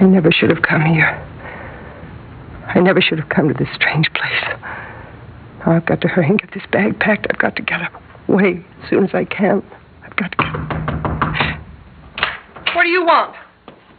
I never should have come here. I never should have come to this strange place. Now I've got to hurry and get this bag packed. I've got to get away as soon as I can. I've got to get... What do you want?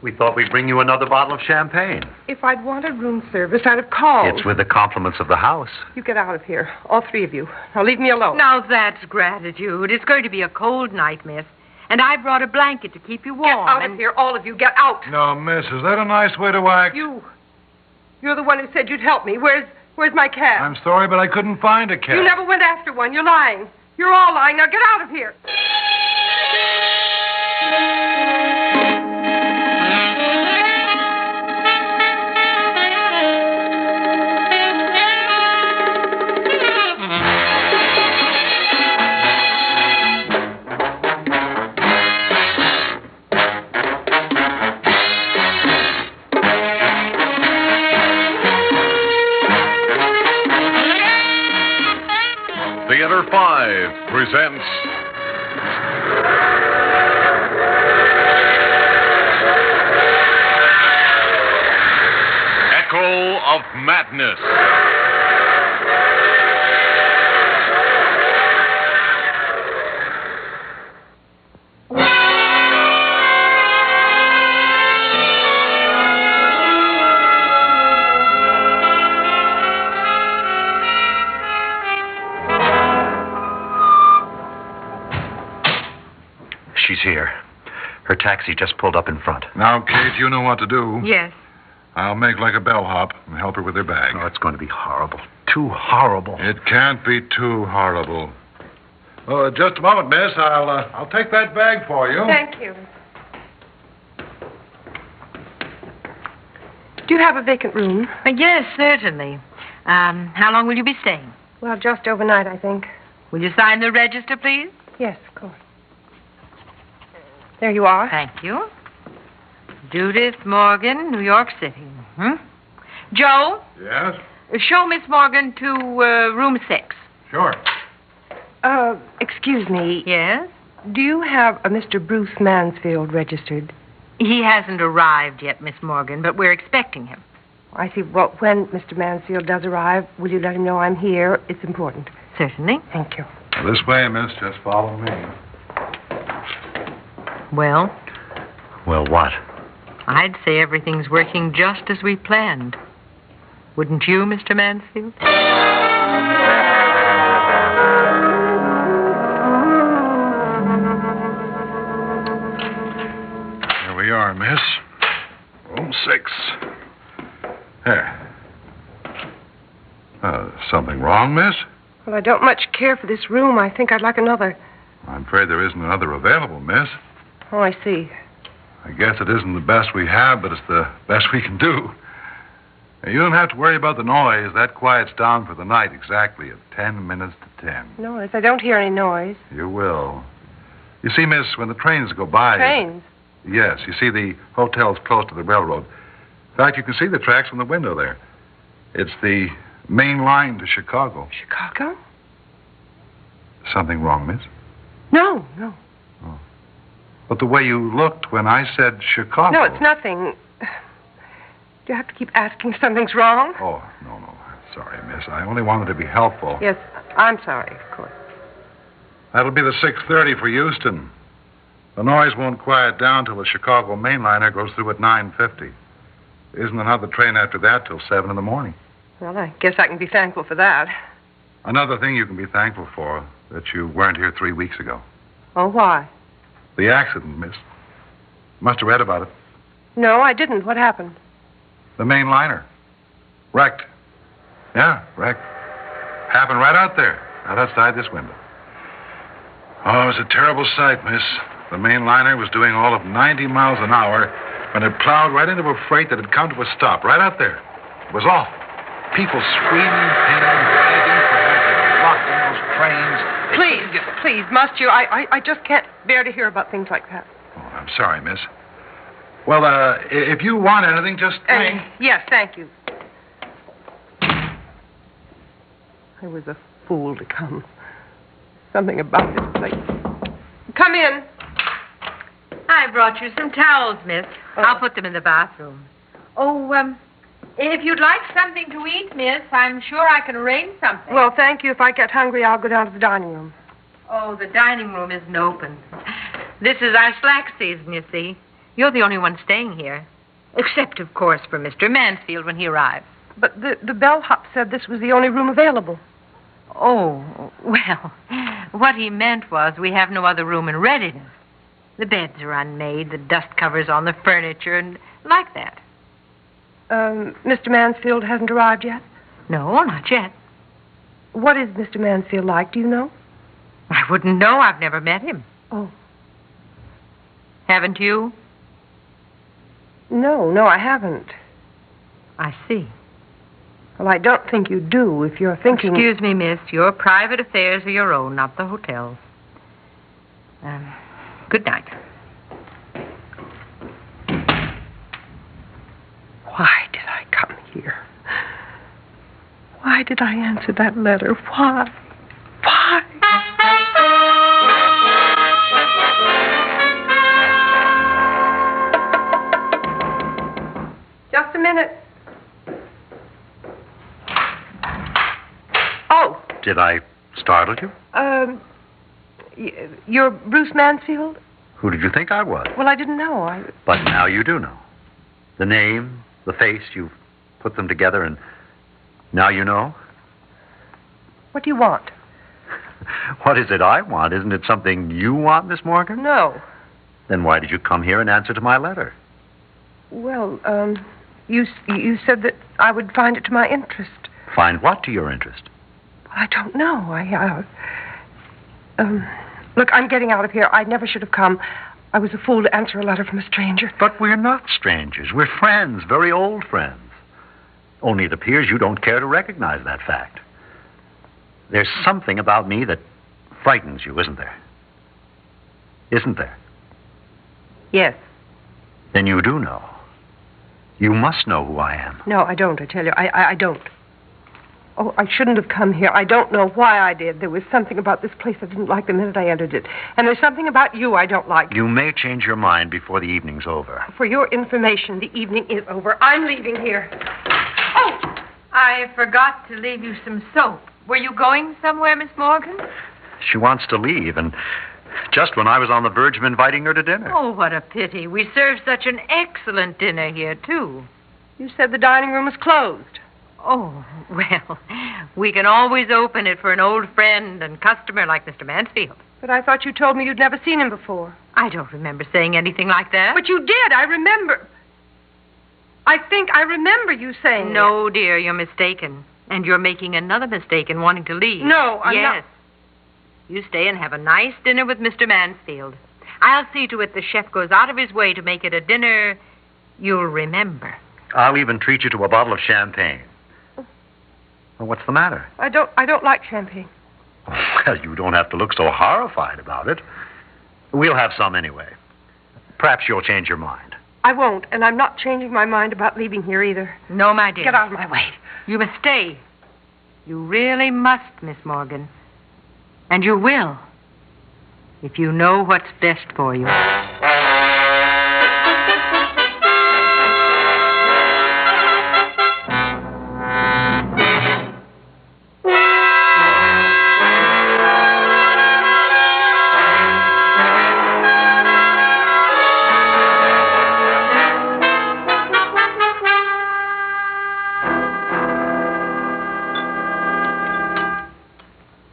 We thought we'd bring you another bottle of champagne. If I'd wanted room service, I'd have called. It's with the compliments of the house. You get out of here, all three of you. Now leave me alone. Now that's gratitude. It's going to be a cold night, miss. And I brought a blanket to keep you warm. Get out of here, all of you. Get out. No, miss, is that a nice way to act? You're the one who said you'd help me. Where's my cab? I'm sorry, but I couldn't find a cab. You never went after one. You're lying. You're all lying. Now get out of here. Theater 5 presents Echo of Madness. She's here. Her taxi just pulled up in front. Now, Kate, you know what to do. Yes. I'll make like a bellhop and help her with her bag. Oh, it's going to be horrible. Too horrible. It can't be too horrible. Oh, just a moment, miss. I'll take that bag for you. Thank you. Do you have a vacant room? Yes, certainly. How long will you be staying? Well, just overnight, I think. Will you sign the register, please? Yes, of course. There you are. Thank you. Judith Morgan, New York City. Joe? Yes? Show Miss Morgan to room 6. Sure. Excuse me. Yes? Do you have a Mr. Bruce Mansfield registered? He hasn't arrived yet, Miss Morgan, but we're expecting him. I see. Well, when Mr. Mansfield does arrive, will you let him know I'm here? It's important. Certainly. Thank you. This way, miss. Just follow me. Well? Well, what? I'd say everything's working just as we planned. Wouldn't you, Mr. Mansfield? Here we are, miss. Room 6. There. Something wrong, miss? Well, I don't much care for this room. I think I'd like another. I'm afraid there isn't another available, miss. Oh, I see. I guess it isn't the best we have, but it's the best we can do. You don't have to worry about the noise. That quiets down for the night exactly at 10 minutes to 10. Noise? I don't hear any noise. You will. You see, miss, when the trains go by... Trains? Yes. You see, the hotel's close to the railroad. In fact, you can see the tracks from the window there. It's the main line to Chicago. Chicago? Something wrong, miss? No. But the way you looked when I said Chicago... No, it's nothing. Do you have to keep asking if something's wrong? Oh, no. Sorry, miss. I only wanted to be helpful. Yes, I'm sorry, of course. That'll be the 6:30 for Euston. The noise won't quiet down till the Chicago mainliner goes through at 9:50. Isn't another train after that till 7 in the morning. Well, I guess I can be thankful for that. Another thing you can be thankful for, that you weren't here 3 weeks ago. Oh, why? The accident, miss. Must have read about it. No, I didn't. What happened? The main liner. Wrecked. Yeah, wrecked. Happened right out there, right outside this window. Oh, it was a terrible sight, miss. The main liner was doing all of 90 miles an hour when it plowed right into a freight that had come to a stop right out there. It was awful. People screaming, pain, begging for help. They were locked in those trains. Please, must you? I just can't bear to hear about things like that. Oh, I'm sorry, miss. Well, if you want anything, just ring. Yes, thank you. I was a fool to come. Something about this place. Come in. I brought you some towels, miss. Oh. I'll put them in the bathroom. Oh, if you'd like something to eat, miss, I'm sure I can arrange something. Well, thank you. If I get hungry, I'll go down to the dining room. Oh, the dining room isn't open. This is our slack season, you see. You're the only one staying here. Except, of course, for Mr. Mansfield when he arrives. But the bellhop said this was the only room available. Oh, well, what he meant was we have no other room in readiness. The beds are unmade, the dust covers on the furniture, and like that. Mr. Mansfield hasn't arrived yet? No, not yet. What is Mr. Mansfield like? Do you know? I wouldn't know. I've never met him. Oh. Haven't you? No, I haven't. I see. Well, I don't think you do if you're thinking... Excuse me, miss. Your private affairs are your own, not the hotel's. Good night. Why did I come here? Why did I answer that letter? Why? Why? Just a minute. Oh. Did I startle you? You're Bruce Mansfield? Who did you think I was? Well, I didn't know. But now you do know. The name, the face, you've put them together, and now you know? What do you want? What is it I want? Isn't it something you want, Miss Morgan? No. Then why did you come here and answer to my letter? Well, you said that I would find it to my interest. Find what to your interest? I don't know. Look, I'm getting out of here. I never should have come. I was a fool to answer a letter from a stranger. But we're not strangers. We're friends, very old friends. Only it appears you don't care to recognize that fact. There's something about me that frightens you, isn't there? Isn't there? Yes. Then you do know. You must know who I am. No, I don't, I tell you. I don't. Oh, I shouldn't have come here. I don't know why I did. There was something about this place I didn't like the minute I entered it. And there's something about you I don't like. You may change your mind before the evening's over. For your information, the evening is over. I'm leaving here. Oh, I forgot to leave you some soap. Were you going somewhere, Miss Morgan? She wants to leave, and just when I was on the verge of inviting her to dinner. Oh, what a pity. We serve such an excellent dinner here, too. You said the dining room was closed. Oh, well, we can always open it for an old friend and customer like Mr. Mansfield. But I thought you told me you'd never seen him before. I don't remember saying anything like that. But you did. I remember. I think I remember you saying No, it. dear, you're mistaken. And you're making another mistake in wanting to leave. No, I'm not. Yes. You stay and have a nice dinner with Mr. Mansfield. I'll see to it the chef goes out of his way to make it a dinner you'll remember. I'll even treat you to a bottle of champagne. Well, what's the matter? I don't like champagne. Well, you don't have to look so horrified about it. We'll have some anyway. Perhaps you'll change your mind. I won't, and I'm not changing my mind about leaving here either. No, my dear. Get out of my way. You must stay. You really must, Miss Morgan. And you will, if you know what's best for you.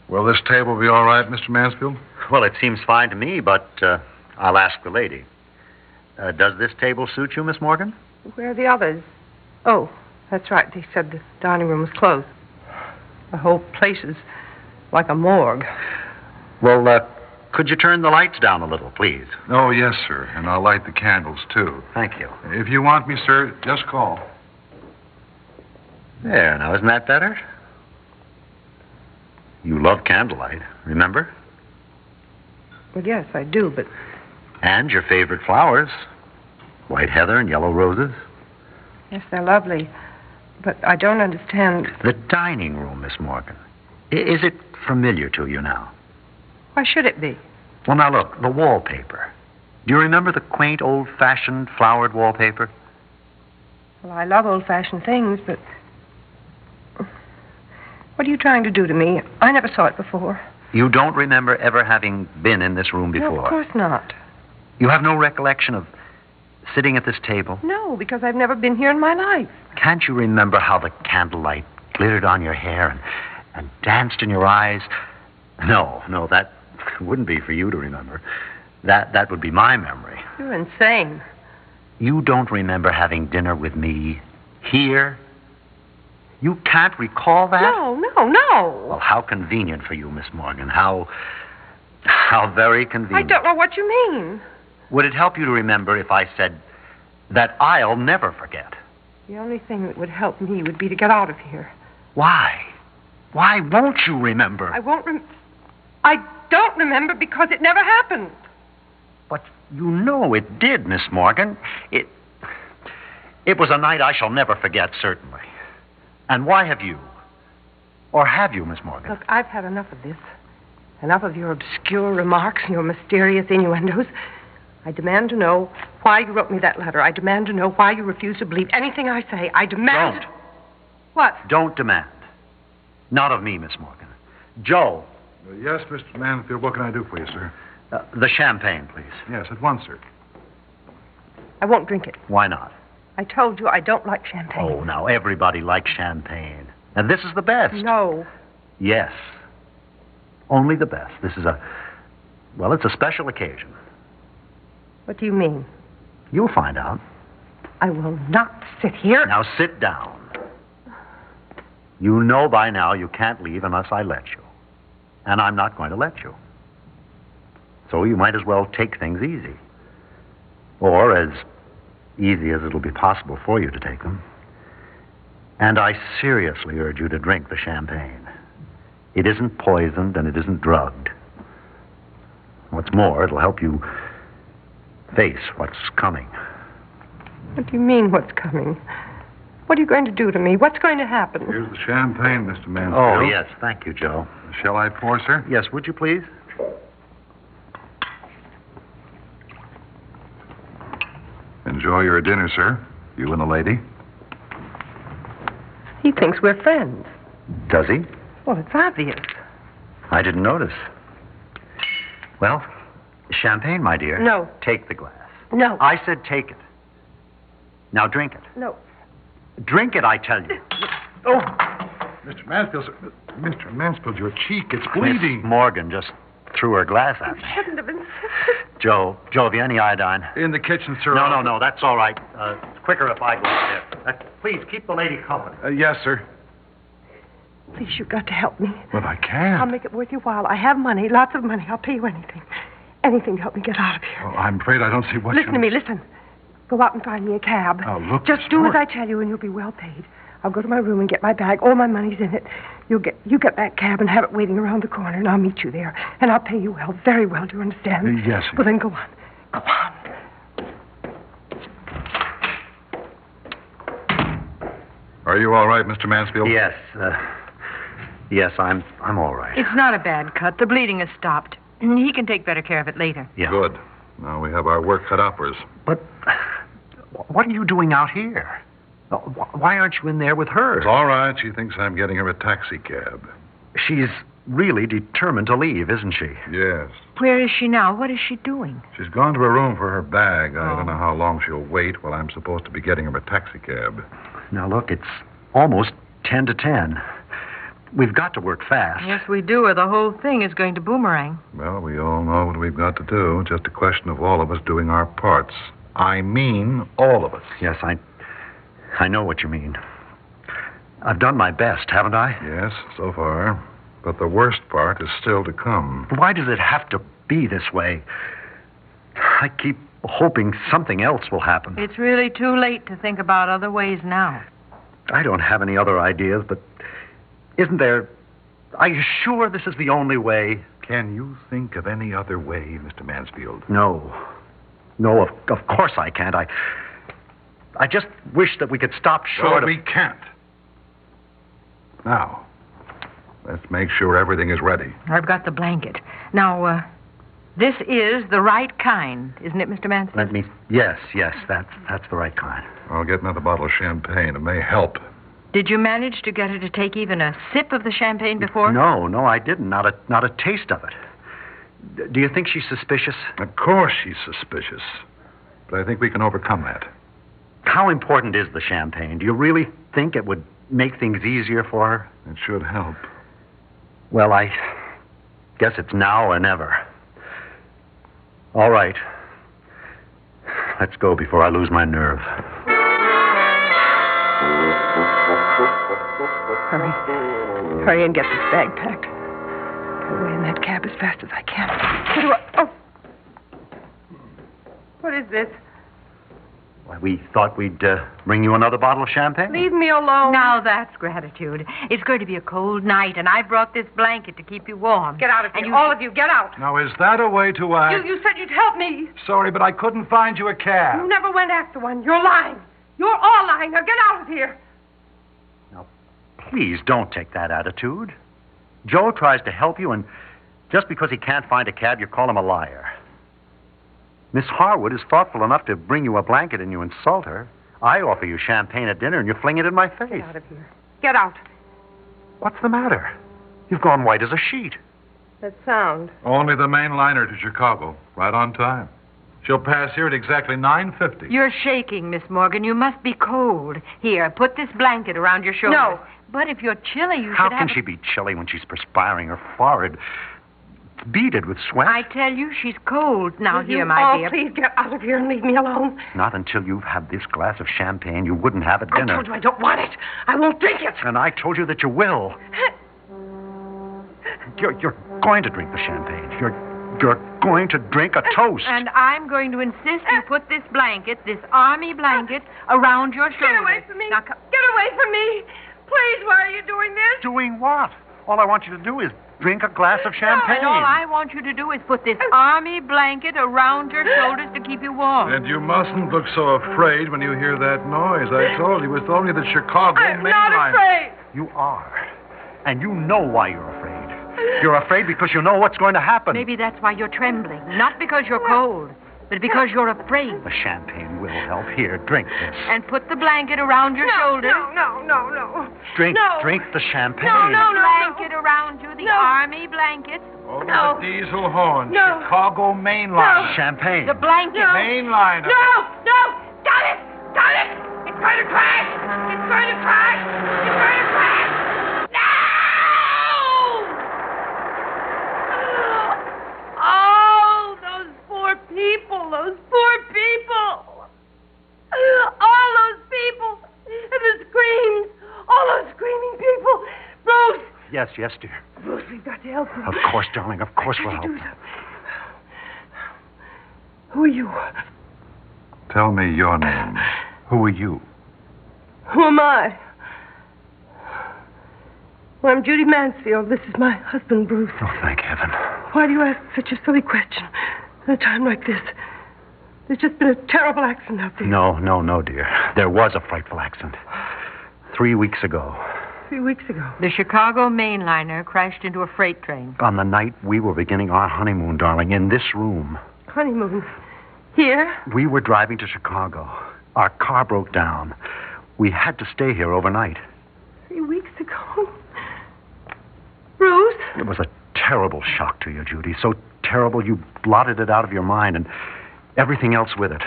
Will this table be all right, Mr. Mansfield? Well, it seems fine to me, but I'll ask the lady. Does this table suit you, Miss Morgan? Where are the others? Oh, that's right. They said the dining room was closed. The whole place is like a morgue. Well, could you turn the lights down a little, please? Oh, yes, sir. And I'll light the candles, too. Thank you. If you want me, sir, just call. There, now, isn't that better? You love candlelight, remember? Well, yes, I do, but... And your favorite flowers. White heather and yellow roses. Yes, they're lovely. But I don't understand... The dining room, Miss Morgan. Is it familiar to you now? Why should it be? Well, now, look, the wallpaper. Do you remember the quaint, old-fashioned flowered wallpaper? Well, I love old-fashioned things, but... What are you trying to do to me? I never saw it before. You don't remember ever having been in this room before? No, of course not. You have no recollection of sitting at this table? No, because I've never been here in my life. Can't you remember how the candlelight glittered on your hair and danced in your eyes? No, that wouldn't be for you to remember. That would be my memory. You're insane. You don't remember having dinner with me here? You can't recall that? No. Well, how convenient for you, Miss Morgan. How very I convenient. don't know what you mean. Would it help you to remember if I said that I'll never forget? The only thing that would help me would be to get out of here. Why? Why won't you remember? I don't remember because it never happened. But you know it did, Miss Morgan. It was a night I shall never forget, certainly. And why have you? Or have you, Miss Morgan? Look, I've had enough of this. Enough of your obscure remarks and your mysterious innuendos. I demand to know why you wrote me that letter. I demand to know why you refuse to believe anything I say. I demand... Don't. What? Don't demand. Not of me, Miss Morgan. Joe. Yes, Mr. Mansfield, what can I do for you, sir? The champagne, please. Yes, at once, sir. I won't drink it. Why not? I told you I don't like champagne. Oh, now everybody likes champagne. And this is the best. No. Yes. Only the best. This is it's a special occasion. What do you mean? You'll find out. I will not sit here. Now sit down. You know by now you can't leave unless I let you. And I'm not going to let you. So you might as well take things easy. Or as easy as it'll be possible for you to take them. And I seriously urge you to drink the champagne. It isn't poisoned and it isn't drugged. What's more, it'll help you face what's coming. What do you mean, what's coming? What are you going to do to me? What's going to happen? Here's the champagne, Mr. Mansfield. Oh, yes. Thank you, Joe. Shall I pour, sir? Yes, would you please? Enjoy your dinner, sir. You and the lady. He thinks we're friends. Does he? Well, it's obvious. I didn't notice. Well, champagne, my dear. No. Take the glass. No. I said take it. Now drink it. No. Drink it, I tell you. Oh, Mr. Mansfield, sir. Mr. Mansfield, your cheek, it's bleeding. Miss Morgan just threw her glass at me. You shouldn't have insisted. Joe, have you any iodine? In the kitchen, sir. No, that's all right. It's quicker if I go up there. Please, keep the lady company. Yes, sir. Please, you've got to help me. But I can't. I'll make it worth your while. I have money, lots of money. I'll pay you anything. Anything to help me get out of here. Oh, I'm afraid I don't see what Listen to me, listen. Go out and find me a cab. Oh, look, Just Miss do as Morgan. I tell you and you'll be well paid. I'll go to my room and get my bag. All my money's in it. You get that cab and have it waiting around the corner, and I'll meet you there. And I'll pay you well, very well, do you understand? Yes. Well, then go on. Go on. Are you all right, Mr. Mansfield? Yes. Yes, I'm all right. It's not a bad cut. The bleeding has stopped. He can take better care of it later. Yeah. Good. Now we have our work cut out for us. But what are you doing out here? Why aren't you in there with her? It's all right. She thinks I'm getting her a taxi cab. She's really determined to leave, isn't she? Yes. Where is she now? What is she doing? She's gone to her room for her bag. I don't know how long she'll wait while I'm supposed to be getting her a taxi cab. Now, look, it's almost 10 to 10. We've got to work fast. Yes, we do, or the whole thing is going to boomerang. Well, we all know what we've got to do. Just a question of all of us doing our parts. I mean, all of us. Yes, I know what you mean. I've done my best, haven't I? Yes, so far. But the worst part is still to come. Why does it have to be this way? I keep hoping something else will happen. It's really too late to think about other ways now. I don't have any other ideas, but isn't there... Are you sure this is the only way? Can you think of any other way, Mr. Mansfield? No, of course I can't. I just wish that we could stop short we can't. Now, let's make sure everything is ready. I've got the blanket. Now, This is the right kind, isn't it, Mr. Mansfield? Yes, that's the right kind. I'll get another bottle of champagne. It may help. Did you manage to get her to take even a sip of the champagne before? No, I didn't. Not a taste of it. Do you think she's suspicious? Of course she's suspicious. But I think we can overcome that. How important is the champagne? Do you really think it would make things easier for her? It should help. Well, I guess it's now or never. All right. Let's go before I lose my nerve. Hurry and get this bag packed. Get away in that cab as fast as I can. Get away. Oh. What is this? Why, we thought we'd bring you another bottle of champagne. Leave me alone. Now that's gratitude. It's going to be a cold night, and I brought this blanket to keep you warm. Get out of here. All of you, get out. Now, is that a way to act? You said you'd help me. Sorry, but I couldn't find you a cab. You never went after one. You're lying. You're all lying. Now get out of here. Now, please don't take that attitude. Joe tries to help you, and just because he can't find a cab, you call him a liar. Miss Harwood is thoughtful enough to bring you a blanket and you insult her. I offer you champagne at dinner and you fling it in my face. Get out of here. Get out. What's the matter? You've gone white as a sheet. That sound. Only the main liner to Chicago. Right on time. She'll pass here at exactly 9:50. You're shaking, Miss Morgan. You must be cold. Here, put this blanket around your shoulders. No. But if you're chilly, you How should can have... she be chilly when she's perspiring? Her forehead beaded with sweat. I tell you, she's cold. Now, Will here, you my all dear. please get out of here and leave me alone. Not until you've had this glass of champagne. You wouldn't have at I dinner. told you I don't want it. I won't drink it. And I told you that you will. You're going to drink the champagne. You're going to drink a toast. And I'm going to insist you put this blanket, this army blanket, around your shoulders. Get away from me. Now, Get away from me. Please, why are you doing this? Doing what? All I want you to do is drink a glass of champagne. And all I want you to do is put this army blanket around your shoulders to keep you warm. And you mustn't look so afraid when you hear that noise. I told you. It was only the Chicago I'm main not line. afraid. You are. And you know why you're afraid. You're afraid because you know what's going to happen. Maybe that's why you're trembling. Not because you're cold, but because you're afraid. The champagne will help. Here, drink this. And put the blanket around your shoulders. No. Drink No. the champagne. No. Blanket around you, the army blanket. Over No. the diesel horn. No. Chicago main line. Champagne. The blanket. Main line. No. Got it. It's going to crash. It's going to crash. No! Oh, those poor people. All those people. And the screams. All those screaming people. Bruce. Yes, dear. Bruce, we've got to help them. Of course, darling. Of course we'll help. Do so. Who are you? Tell me your name. Who are you? Who am I? Well, I'm Judy Mansfield. This is my husband, Bruce. Oh, thank heaven. Why do you ask such a silly question at a time like this? There's just been a terrible accident out there. No, dear. There was a frightful accident. 3 weeks ago. 3 weeks ago. The Chicago mainliner crashed into a freight train. On the night we were beginning our honeymoon, darling, in this room. Honeymoon. Here? We were driving to Chicago. Our car broke down. We had to stay here overnight. 3 weeks ago? Bruce? It was a terrible shock to you, Judy. So terrible you blotted it out of your mind and everything else with it.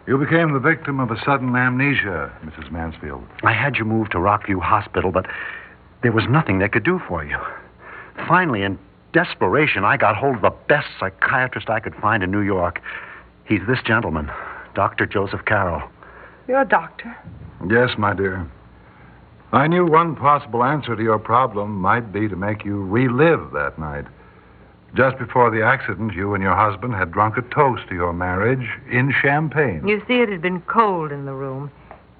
You became the victim of a sudden amnesia, Mrs. Mansfield. I had you moved to Rockview Hospital, but there was nothing they could do for you. Finally, in desperation, I got hold of the best psychiatrist I could find in New York. He's this gentleman, Dr. Joseph Carroll. You're a doctor. Yes, my dear. I knew one possible answer to your problem might be to make you relive that night. Just before the accident, you and your husband had drunk a toast to your marriage in champagne. You see, it had been cold in the room.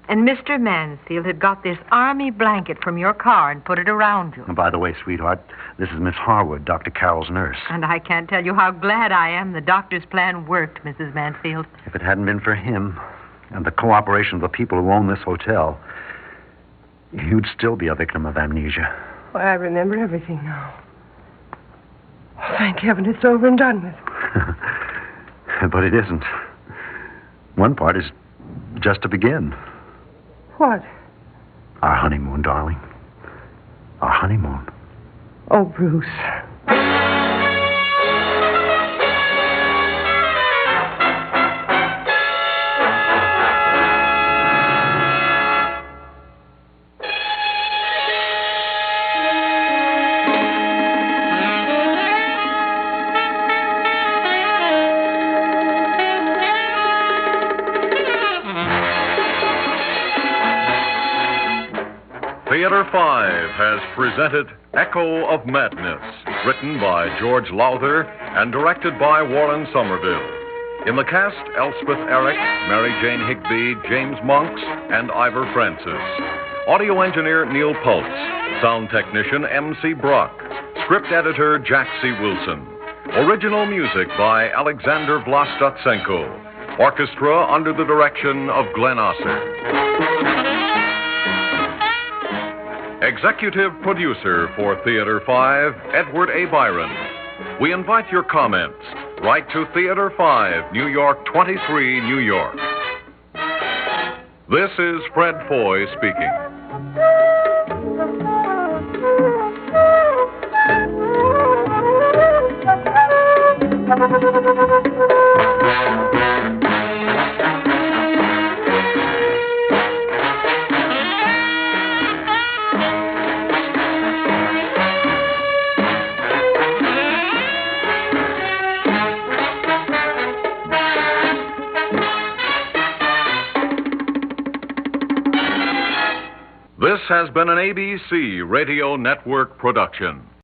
And Mr. Mansfield had got this army blanket from your car and put it around you. And by the way, sweetheart, this is Miss Harwood, Dr. Carroll's nurse. And I can't tell you how glad I am the doctor's plan worked, Mrs. Mansfield. If it hadn't been for him and the cooperation of the people who own this hotel, you'd still be a victim of amnesia. Why, I remember everything now. Oh, thank heaven it's over and done with. But it isn't. One part is just to begin. What? Our honeymoon, darling. Our honeymoon. Oh, Bruce. Theater 5 has presented Echo of Madness, written by George Lowther and directed by Warren Somerville. In the cast, Elspeth Eric, Mary Jane Higbee, James Monks, and Ivor Francis. Audio engineer Neil Pultz. Sound technician M.C. Brock. Script editor Jack C. Wilson. Original music by Alexander Vlastotsenko. Orchestra under the direction of Glenn Osser. Executive producer for Theater 5, Edward A. Byron. We invite your comments. Write to Theater 5, New York 23, New York. This is Fred Foy speaking. This has been an ABC Radio Network production.